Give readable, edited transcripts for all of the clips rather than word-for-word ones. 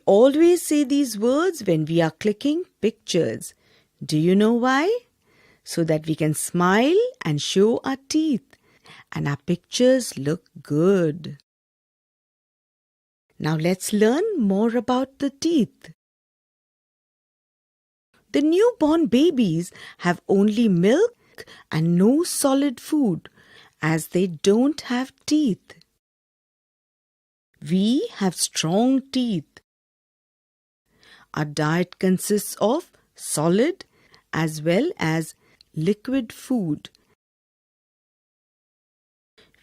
always say these words when we are clicking pictures. Do you know why? So that we can smile and show our teeth and our pictures look good. Now let's learn more about the teeth. The newborn babies have only milk and no solid food as they don't have teeth. We have strong teeth. Our diet consists of solid as well as liquid food.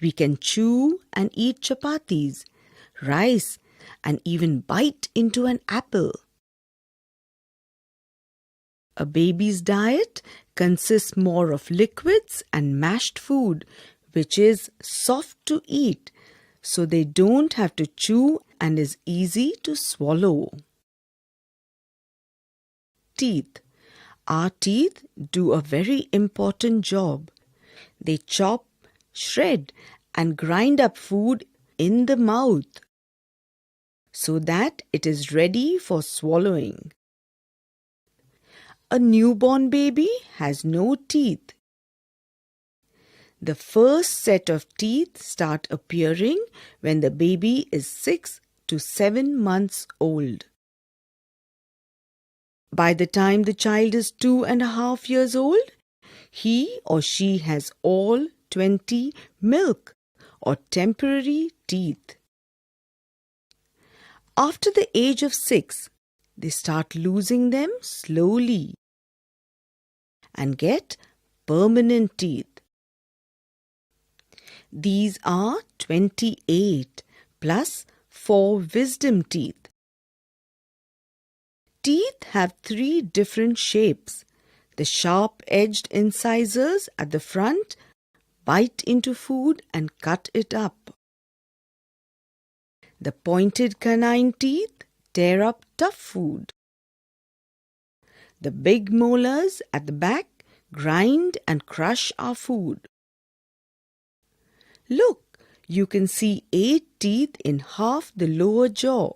We can chew and eat chapatis, rice, and even bite into an apple. A baby's diet consists more of liquids and mashed food, which is soft to eat, so they don't have to chew and is easy to swallow. Teeth. Our teeth do a very important job. They chop, shred, and grind up food in the mouth so that it is ready for swallowing. A newborn baby has no teeth. The first set of teeth start appearing when the baby is 6 to 7 months old. By the time the child is 2.5 years old, he or she has all 20 milk or temporary teeth. After the age of 6, they start losing them slowly and get permanent teeth. These are 28 plus 4 wisdom teeth. Teeth have 3 different shapes. The sharp-edged incisors at the front bite into food and cut it up. The pointed canine teeth tear up tough food. The big molars at the back grind and crush our food. Look, you can see 8 teeth in half the lower jaw,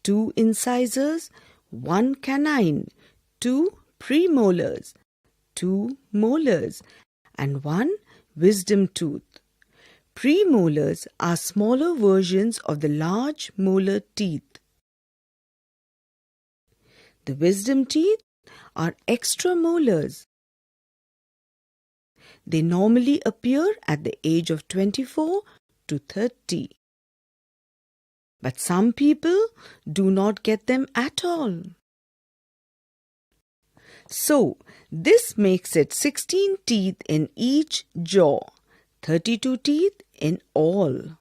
2 incisors, 1 canine, 2 premolars, 2 molars, and 1 wisdom tooth. Premolars are smaller versions of the large molar teeth. The wisdom teeth are extra molars. They normally appear at the age of 24 to 30. But some people do not get them at all. So, this makes it 16 teeth in each jaw, 32 teeth in all.